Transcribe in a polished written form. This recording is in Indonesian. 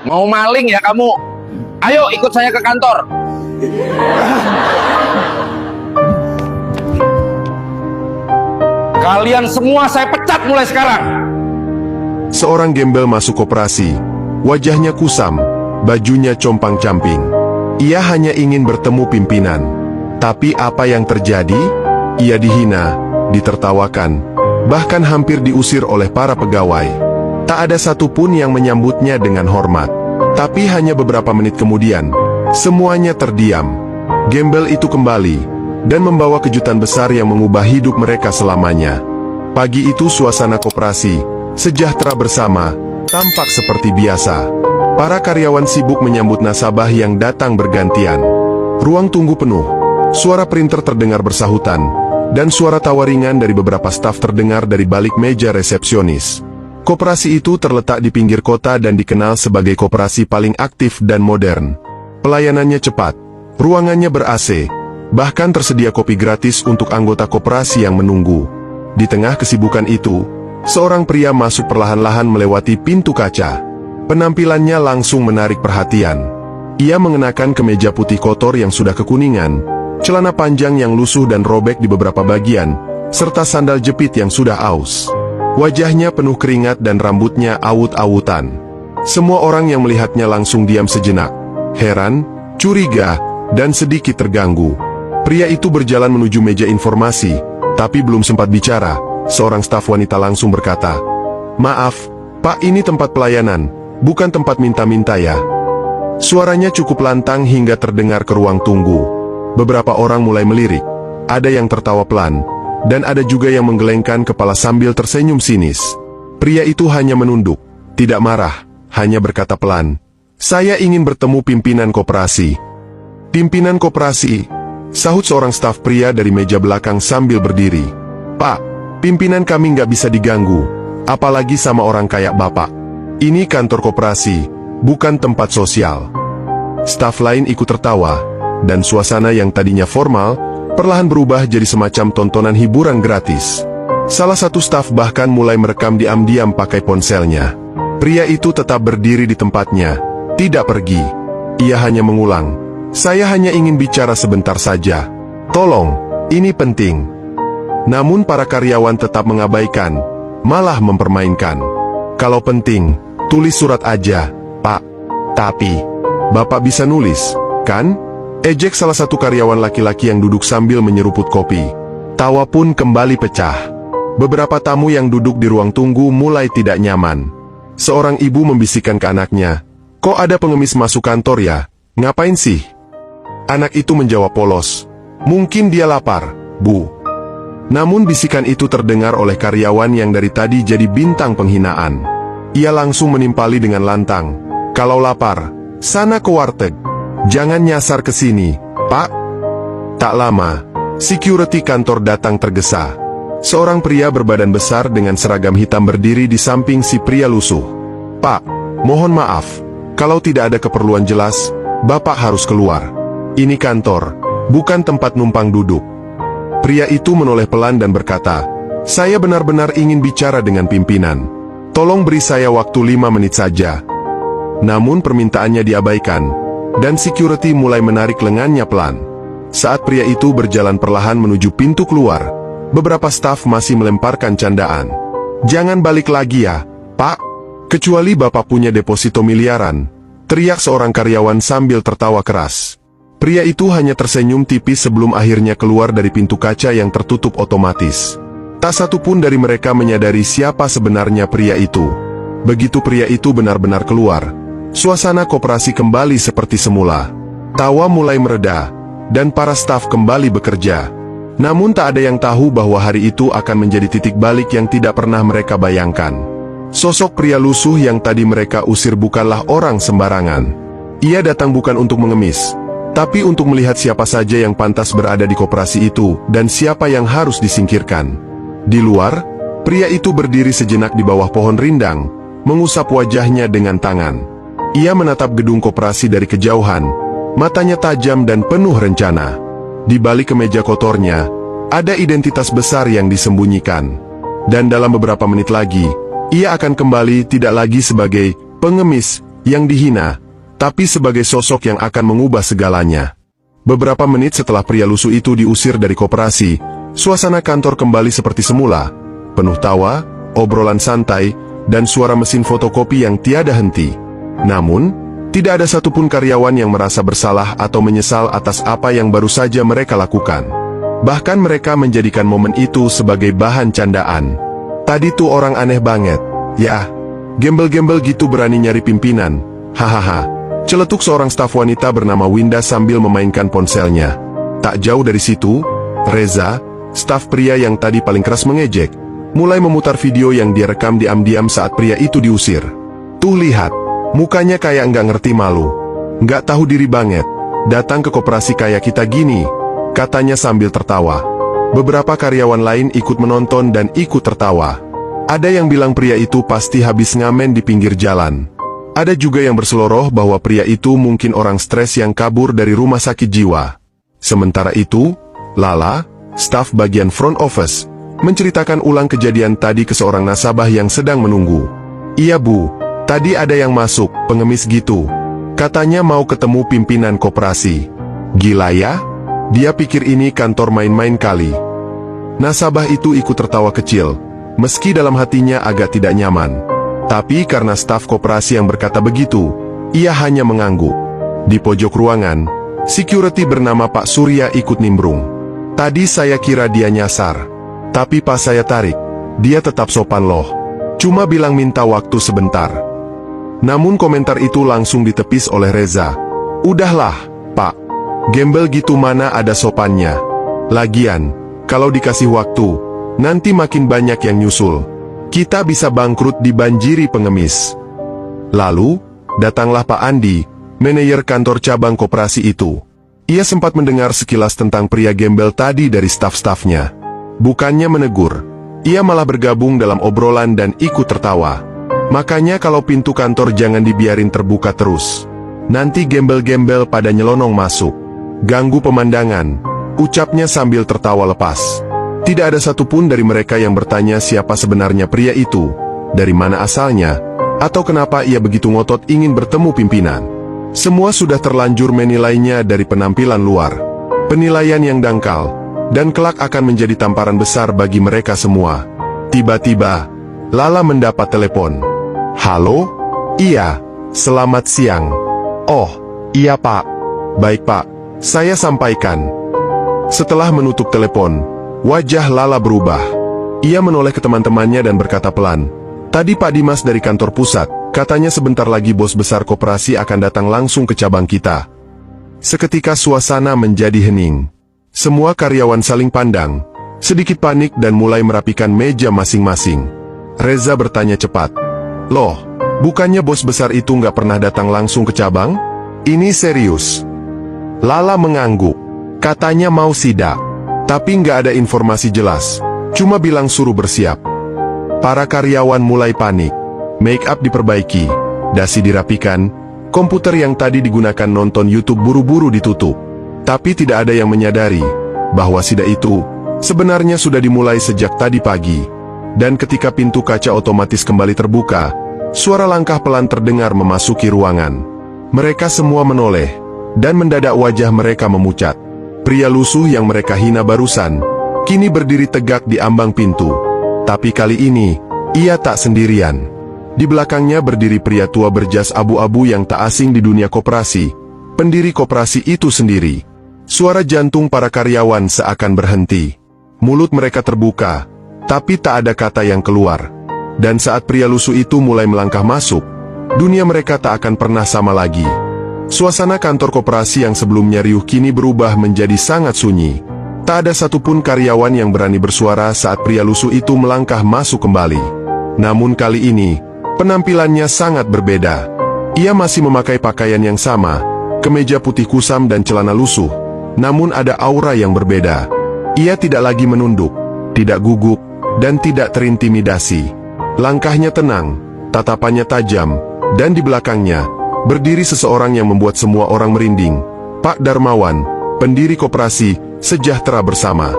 Mau maling ya kamu? Ayo ikut saya ke kantor. Kalian semua saya pecat mulai sekarang. Seorang gembel masuk koperasi. Wajahnya kusam, bajunya compang-camping. Ia hanya ingin bertemu pimpinan. Tapi apa yang terjadi? Ia dihina, ditertawakan, bahkan hampir diusir oleh para pegawai. Tak ada satupun yang menyambutnya dengan hormat. Tapi hanya beberapa menit kemudian, semuanya terdiam. Gembel itu kembali, dan membawa kejutan besar yang mengubah hidup mereka selamanya. Pagi itu suasana koperasi, sejahtera bersama, tampak seperti biasa. Para karyawan sibuk menyambut nasabah yang datang bergantian. Ruang tunggu penuh, suara printer terdengar bersahutan, dan suara tawa ringan dari beberapa staf terdengar dari balik meja resepsionis. Koperasi itu terletak di pinggir kota dan dikenal sebagai koperasi paling aktif dan modern. Pelayanannya cepat, ruangannya ber-AC, bahkan tersedia kopi gratis untuk anggota koperasi yang menunggu. Di tengah kesibukan itu, seorang pria masuk perlahan-lahan melewati pintu kaca. Penampilannya langsung menarik perhatian. Ia mengenakan kemeja putih kotor yang sudah kekuningan, celana panjang yang lusuh dan robek di beberapa bagian, serta sandal jepit yang sudah aus. Wajahnya penuh keringat dan rambutnya awut-awutan. Semua orang yang melihatnya langsung diam sejenak, heran, curiga, dan sedikit terganggu. Pria itu berjalan menuju meja informasi, tapi belum sempat bicara, seorang staf wanita langsung berkata, "Maaf, Pak, ini tempat pelayanan, bukan tempat minta-minta ya." Suaranya cukup lantang hingga terdengar ke ruang tunggu. Beberapa orang mulai melirik, ada yang tertawa pelan, dan ada juga yang menggelengkan kepala sambil tersenyum sinis. Pria itu hanya menunduk, tidak marah, hanya berkata pelan, "Saya ingin bertemu pimpinan koperasi." "Pimpinan koperasi?" sahut seorang staf pria dari meja belakang sambil berdiri. "Pak, pimpinan kami nggak bisa diganggu, apalagi sama orang kayak Bapak. Ini kantor koperasi, bukan tempat sosial." Staf lain ikut tertawa, dan suasana yang tadinya formal, perlahan berubah jadi semacam tontonan hiburan gratis. Salah satu staf bahkan mulai merekam diam-diam pakai ponselnya. Pria itu tetap berdiri di tempatnya, tidak pergi. Ia hanya mengulang, "Saya hanya ingin bicara sebentar saja. Tolong, ini penting." Namun para karyawan tetap mengabaikan, malah mempermainkan. "Kalau penting, tulis surat aja, Pak." "Tapi, Bapak bisa nulis, kan?" ejek salah satu karyawan laki-laki yang duduk sambil menyeruput kopi. Tawa pun kembali pecah. Beberapa tamu yang duduk di ruang tunggu mulai tidak nyaman. Seorang ibu membisikkan ke anaknya, "Kok ada pengemis masuk kantor ya? Ngapain sih?" Anak itu menjawab polos, "Mungkin dia lapar, Bu." Namun bisikan itu terdengar oleh karyawan yang dari tadi jadi bintang penghinaan. Ia langsung menimpali dengan lantang, "Kalau lapar, sana ke warteg. Jangan nyasar ke sini, Pak." Tak lama, security kantor datang tergesa. Seorang pria berbadan besar dengan seragam hitam berdiri di samping si pria lusuh. "Pak, mohon maaf, kalau tidak ada keperluan jelas, Bapak harus keluar. Ini kantor, bukan tempat numpang duduk." Pria itu menoleh pelan dan berkata, "Saya benar-benar ingin bicara dengan pimpinan. Tolong beri saya waktu 5 menit saja." Namun permintaannya diabaikan, dan security mulai menarik lengannya pelan. Saat pria itu berjalan perlahan menuju pintu keluar, beberapa staf masih melemparkan candaan. "Jangan balik lagi ya, Pak. Kecuali Bapak punya deposito miliaran," teriak seorang karyawan sambil tertawa keras. Pria itu hanya tersenyum tipis sebelum akhirnya keluar dari pintu kaca yang tertutup otomatis. Tak satu pun dari mereka menyadari siapa sebenarnya pria itu. Begitu pria itu benar-benar keluar, suasana koperasi kembali seperti semula. Tawa mulai mereda, dan para staf kembali bekerja. Namun tak ada yang tahu bahwa hari itu akan menjadi titik balik yang tidak pernah mereka bayangkan. Sosok pria lusuh yang tadi mereka usir bukanlah orang sembarangan. Ia datang bukan untuk mengemis, tapi untuk melihat siapa saja yang pantas berada di koperasi itu, dan siapa yang harus disingkirkan. Di luar, pria itu berdiri sejenak di bawah pohon rindang, mengusap wajahnya dengan tangan. Ia menatap gedung koperasi dari kejauhan, matanya tajam dan penuh rencana. Di balik kemeja kotornya, ada identitas besar yang disembunyikan. Dan dalam beberapa menit lagi, ia akan kembali tidak lagi sebagai pengemis, yang dihina, tapi sebagai sosok yang akan mengubah segalanya. Beberapa menit setelah pria lusuh itu diusir dari koperasi, suasana kantor kembali seperti semula, penuh tawa, obrolan santai, dan suara mesin fotokopi yang tiada henti. Namun, tidak ada satupun karyawan yang merasa bersalah atau menyesal atas apa yang baru saja mereka lakukan. Bahkan mereka menjadikan momen itu sebagai bahan candaan. Tadi tuh orang aneh banget. Ya, gembel-gembel gitu berani nyari pimpinan. Hahaha. Celetuk seorang staf wanita bernama Winda sambil memainkan ponselnya. Tak jauh dari situ, Reza, staf pria yang tadi paling keras mengejek, mulai memutar video yang dia rekam diam-diam saat pria itu diusir. Tuh lihat, mukanya kayak nggak ngerti malu. Nggak tahu diri banget, datang ke koperasi kayak kita gini, katanya sambil tertawa. Beberapa karyawan lain ikut menonton dan ikut tertawa. Ada yang bilang pria itu pasti habis ngamen di pinggir jalan. Ada juga yang berseloroh bahwa pria itu mungkin orang stres yang kabur dari rumah sakit jiwa. Sementara itu, Lala, staf bagian front office, menceritakan ulang kejadian tadi ke seorang nasabah yang sedang menunggu. Iya bu, tadi ada yang masuk, pengemis gitu. Katanya mau ketemu pimpinan koperasi. Gila ya? Dia pikir ini kantor main-main kali. Nasabah itu ikut tertawa kecil, meski dalam hatinya agak tidak nyaman. Tapi karena staf koperasi yang berkata begitu, ia hanya mengangguk. Di pojok ruangan, security bernama Pak Surya ikut nimbrung. Tadi saya kira dia nyasar. Tapi pas saya tarik, dia tetap sopan loh. Cuma bilang minta waktu sebentar. Namun komentar itu langsung ditepis oleh Reza. Udahlah, Pak. Gembel gitu mana ada sopannya. Lagian, kalau dikasih waktu, nanti makin banyak yang nyusul. Kita bisa bangkrut dibanjiri pengemis. Lalu, datanglah Pak Andi, manajer kantor cabang koperasi itu. Ia sempat mendengar sekilas tentang pria gembel tadi dari staf-stafnya. Bukannya menegur, ia malah bergabung dalam obrolan dan ikut tertawa. Makanya kalau pintu kantor jangan dibiarin terbuka terus. Nanti gembel-gembel pada nyelonong masuk. Ganggu pemandangan, ucapnya sambil tertawa lepas. Tidak ada satupun dari mereka yang bertanya siapa sebenarnya pria itu, dari mana asalnya, atau kenapa ia begitu ngotot ingin bertemu pimpinan. Semua sudah terlanjur menilainya dari penampilan luar. Penilaian yang dangkal, dan kelak akan menjadi tamparan besar bagi mereka semua. Tiba-tiba, Lala mendapat telepon. Halo? Iya, selamat siang. Oh, iya Pak. Baik Pak, saya sampaikan. Setelah menutup telepon, wajah Lala berubah. Ia menoleh ke teman-temannya dan berkata pelan, "Tadi Pak Dimas dari kantor pusat, katanya sebentar lagi bos besar koperasi akan datang langsung ke cabang kita." Seketika suasana menjadi hening. Semua karyawan saling pandang, sedikit panik dan mulai merapikan meja masing-masing. Reza bertanya cepat, "Loh, bukannya bos besar itu nggak pernah datang langsung ke cabang? Ini serius?" Lala mengangguk, katanya mau sidak. Tapi nggak ada informasi jelas, cuma bilang suruh bersiap. Para karyawan mulai panik. Make up diperbaiki, dasi dirapikan, komputer yang tadi digunakan nonton YouTube buru-buru ditutup. Tapi tidak ada yang menyadari bahwa sidak itu sebenarnya sudah dimulai sejak tadi pagi. Dan ketika pintu kaca otomatis kembali terbuka, suara langkah pelan terdengar memasuki ruangan. Mereka semua menoleh, dan mendadak wajah mereka memucat. Pria lusuh yang mereka hina barusan, kini berdiri tegak di ambang pintu. Tapi kali ini, ia tak sendirian. Di belakangnya berdiri pria tua berjas abu-abu yang tak asing di dunia koperasi, pendiri koperasi itu sendiri. Suara jantung para karyawan seakan berhenti. Mulut mereka terbuka, tapi tak ada kata yang keluar. Dan saat pria lusuh itu mulai melangkah masuk, dunia mereka tak akan pernah sama lagi. Suasana kantor koperasi yang sebelumnya riuh kini berubah menjadi sangat sunyi. Tak ada satupun karyawan yang berani bersuara saat pria lusuh itu melangkah masuk kembali. Namun kali ini, penampilannya sangat berbeda. Ia masih memakai pakaian yang sama, kemeja putih kusam dan celana lusuh. Namun ada aura yang berbeda. Ia tidak lagi menunduk, tidak gugup, dan tidak terintimidasi. Langkahnya tenang, tatapannya tajam, dan di belakangnya berdiri seseorang yang membuat semua orang merinding. Pak Darmawan, pendiri koperasi Sejahtera Bersama.